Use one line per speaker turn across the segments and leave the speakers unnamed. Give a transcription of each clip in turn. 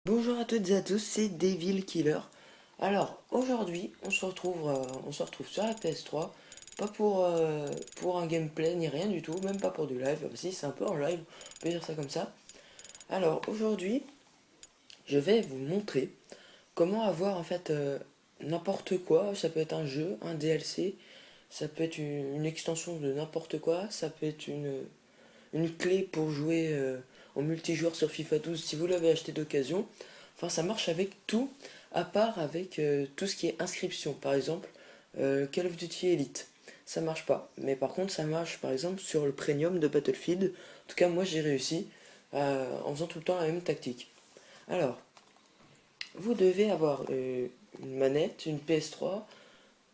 Bonjour à toutes et à tous, c'est Devil Killer. Alors aujourd'hui, on se retrouve sur la PS3, pas pour un gameplay ni rien du tout, même pas pour du live. Si, c'est un peu en live, on peut dire ça comme ça. Alors aujourd'hui, je vais vous montrer comment avoir en fait n'importe quoi. Ça peut être un jeu, un DLC, ça peut être une extension de n'importe quoi, ça peut être une clé pour jouer en multijoueur sur FIFA 12 si vous l'avez acheté d'occasion. Enfin, ça marche avec tout, à part avec tout ce qui est inscription. Par exemple, Call of Duty Elite. Ça marche pas. Mais par contre, ça marche par exemple sur le premium de Battlefield. En tout cas, moi j'ai réussi en faisant tout le temps la même tactique. Alors, vous devez avoir une manette, une PS3,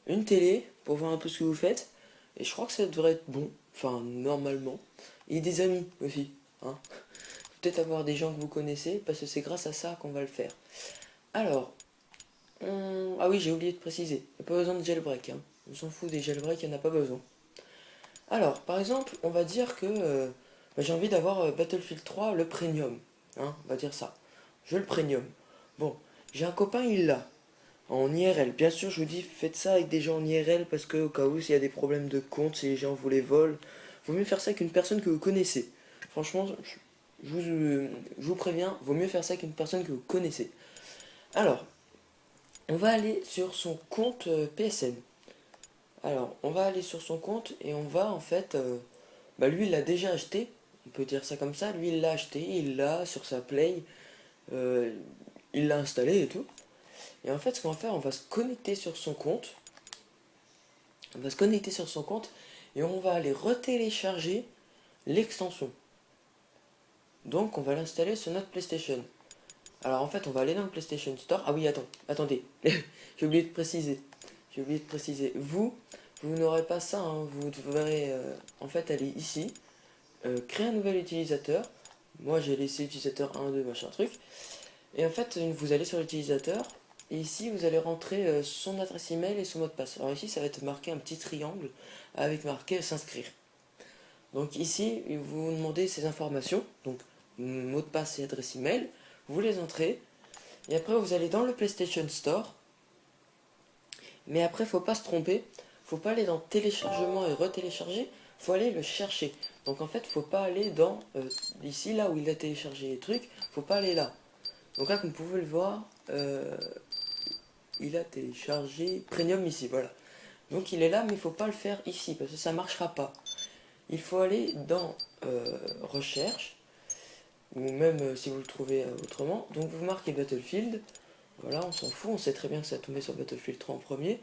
une télé pour voir un peu ce que vous faites. Et je crois que ça devrait être bon. Enfin, normalement. Et des amis aussi. Hein. Peut-être avoir des gens que vous connaissez, parce que c'est grâce à ça qu'on va le faire. Alors, ah oui, j'ai oublié de préciser. Il n'y a pas besoin de jailbreak. Hein. On s'en fout des jailbreaks, il n'y en a pas besoin. Alors, par exemple, on va dire que j'ai envie d'avoir Battlefield 3, le premium. Hein, on va dire ça. Je veux le premium. Bon, j'ai un copain, il l'a. En IRL. Bien sûr, je vous dis, faites ça avec des gens en IRL parce que au cas où, s'il y a des problèmes de compte, si les gens vous les volent, vaut mieux faire ça qu'une personne que vous connaissez. Franchement, je vous préviens, vaut mieux faire ça qu'une personne que vous connaissez. Alors, on va aller sur son compte PSN. Alors, on va aller sur son compte et on va en fait, lui il l'a déjà acheté, on peut dire ça comme ça, lui il l'a acheté, il l'a sur sa Play, euh, il l'a installé et tout. Et en fait, ce qu'on va faire, on va se connecter sur son compte. On va se connecter sur son compte et on va aller retélécharger l'extension. Donc, on va l'installer sur notre PlayStation. Alors, en fait, on va aller dans le PlayStation Store. Ah oui, attendez. J'ai oublié de préciser. J'ai oublié de préciser. Vous n'aurez pas ça. Hein. Vous devrez, en fait, aller ici, créer un nouvel utilisateur. Moi, j'ai laissé utilisateur 1, 2, machin truc. Et en fait, vous allez sur l'utilisateur. Et ici, vous allez rentrer son adresse email et son mot de passe. Alors ici, ça va être marqué un petit triangle avec marqué s'inscrire. Donc ici, vous vous demandez ces informations. Donc, mot de passe et adresse email. Vous les entrez. Et après, vous allez dans le PlayStation Store. Mais après, faut pas se tromper. Faut pas aller dans téléchargement et retélécharger. Faut aller le chercher. Donc en fait, faut pas aller dans ici, là où il a téléchargé les trucs. Faut pas aller là. Donc là, comme vous pouvez le voir, il a téléchargé Premium ici, voilà. Donc il est là, mais il faut pas le faire ici, parce que ça marchera pas. Il faut aller dans Recherche, ou même si vous le trouvez autrement. Donc vous marquez Battlefield, voilà, on s'en fout, on sait très bien que ça tombé sur Battlefield 3 en premier.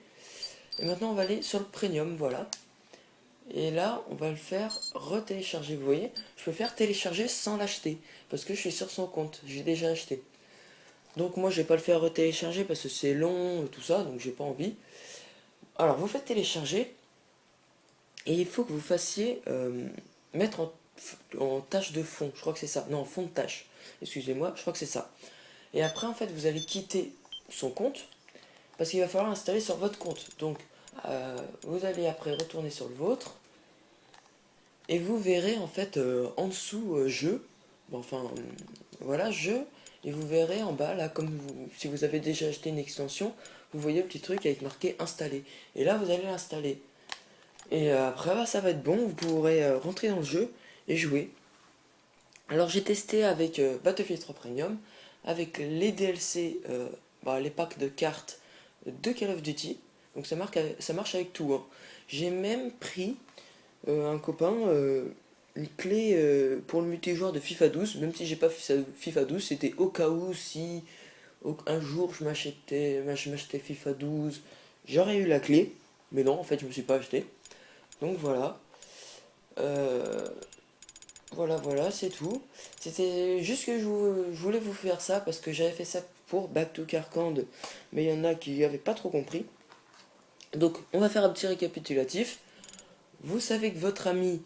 Et maintenant on va aller sur le Premium, voilà. Et là, on va le faire retélécharger. Vous voyez, je peux faire télécharger sans l'acheter, parce que je suis sur son compte, j'ai déjà acheté. Donc moi, je vais pas le faire retélécharger parce que c'est long, tout ça, donc j'ai pas envie. Alors, vous faites télécharger, et il faut que vous fassiez mettre en tâche de fond. Je crois que c'est ça. Non, en fond de tâche. Excusez-moi, je crois que c'est ça. Et après, en fait, vous allez quitter son compte, parce qu'il va falloir l'installer sur votre compte. Donc, vous allez après retourner sur le vôtre, et vous verrez en fait en dessous jeu, bon, enfin voilà jeu, et vous verrez en bas là comme si vous avez déjà acheté une extension, vous voyez le petit truc avec marqué installer. Et là vous allez l'installer. Et après bah, ça va être bon, vous pourrez rentrer dans le jeu et jouer. Alors j'ai testé avec Battlefield 3 Premium, avec les DLC, les packs de cartes de Call of Duty. Donc ça marche avec tout. Hein. J'ai même pris un copain une clé pour le multijoueur de FIFA 12, même si j'ai pas FIFA 12, c'était au cas où si un jour je m'achetais FIFA 12, j'aurais eu la clé, mais non, en fait je me suis pas acheté. Donc voilà. Euh, voilà, c'est tout. C'était juste que je voulais vous faire ça parce que j'avais fait ça pour Back to Carcand, mais il y en a qui n'avaient pas trop compris. Donc on va faire un petit récapitulatif. Vous savez que votre ami,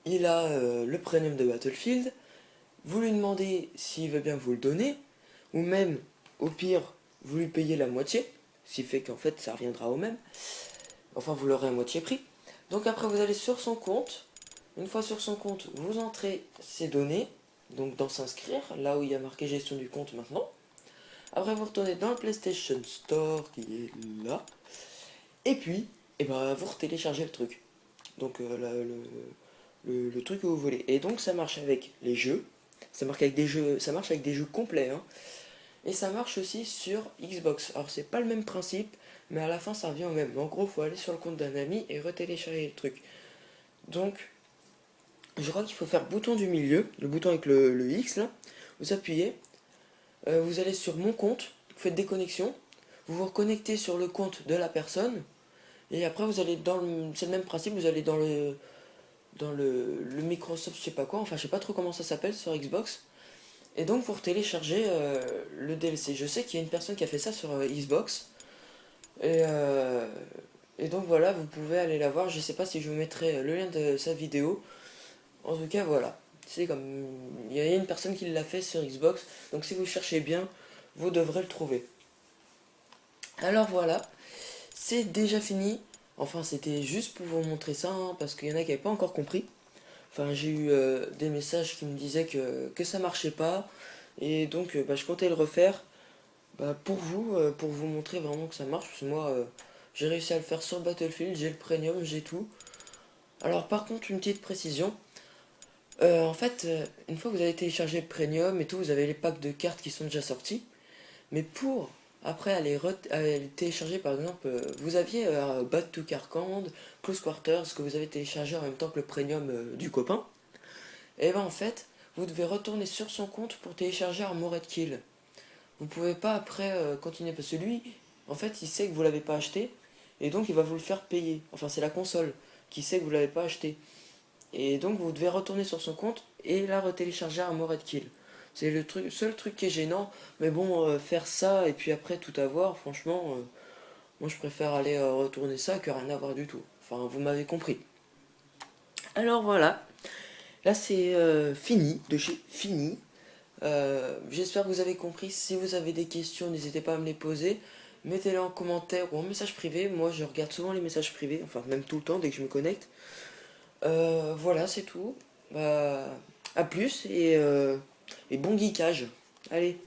il a le premium de Battlefield. Vous lui demandez s'il veut bien vous le donner. Ou même, au pire, vous lui payez la moitié. Ce qui fait qu'en fait, ça reviendra au même. Enfin, vous l'aurez à moitié prix. Donc après, vous allez sur son compte. Une fois sur son compte, vous entrez ses données. Donc dans s'inscrire, là où il y a marqué gestion du compte maintenant. Après vous retournez dans le PlayStation Store qui est là. Et puis, et ben, vous téléchargez le truc. Donc le truc que vous voulez. Et donc ça marche avec les jeux. Ça marche avec des jeux complets, hein. Et ça marche aussi sur Xbox. Alors c'est pas le même principe, mais à la fin ça revient au même. En gros, faut aller sur le compte d'un ami et retélécharger le truc. Donc, je crois qu'il faut faire bouton du milieu, le bouton avec le X là. Vous appuyez, vous allez sur mon compte, vous faites déconnexion, vous vous reconnectez sur le compte de la personne, et après vous allez dans le. C'est le même principe, vous allez dans le Microsoft, je sais pas quoi, enfin je sais pas trop comment ça s'appelle sur Xbox. Et donc pour télécharger le DLC, je sais qu'il y a une personne qui a fait ça sur Xbox. Et, euh, et donc voilà, vous pouvez aller la voir. Je sais pas si je vous mettrai le lien de sa vidéo. En tout cas voilà. C'est comme. Il y a une personne qui l'a fait sur Xbox. Donc si vous cherchez bien, vous devrez le trouver. Alors voilà, c'est déjà fini. Enfin c'était juste pour vous montrer ça, hein, parce qu'il y en a qui n'avaient pas encore compris. Enfin, j'ai eu des messages qui me disaient que ça marchait pas. Et donc, bah, je comptais le refaire bah, pour vous montrer vraiment que ça marche. Parce que moi, j'ai réussi à le faire sur Battlefield, j'ai le premium, j'ai tout. Alors, par contre, une petite précision. En fait, une fois que vous avez téléchargé le premium et tout, vous avez les packs de cartes qui sont déjà sortis. Mais pour après aller télécharger, par exemple, vous aviez Bad to Carcand, Close Quarters, que vous avez téléchargé en même temps que le premium du copain. Et ben en fait, vous devez retourner sur son compte pour télécharger Armored Kill. Vous pouvez pas après continuer parce que lui, en fait, il sait que vous l'avez pas acheté et donc il va vous le faire payer. Enfin, c'est la console qui sait que vous l'avez pas acheté. Et donc vous devez retourner sur son compte et là retélécharger Armored Kill. C'est le seul truc qui est gênant, mais bon, faire ça et puis après tout avoir, franchement, moi je préfère aller retourner ça que rien avoir du tout. Enfin, vous m'avez compris. Alors voilà, là c'est fini, de chez Fini. J'espère que vous avez compris. Si vous avez des questions, n'hésitez pas à me les poser. Mettez-les en commentaire ou en message privé. Moi, je regarde souvent les messages privés, enfin même tout le temps dès que je me connecte. Voilà, c'est tout. À plus et bon geekage. Allez.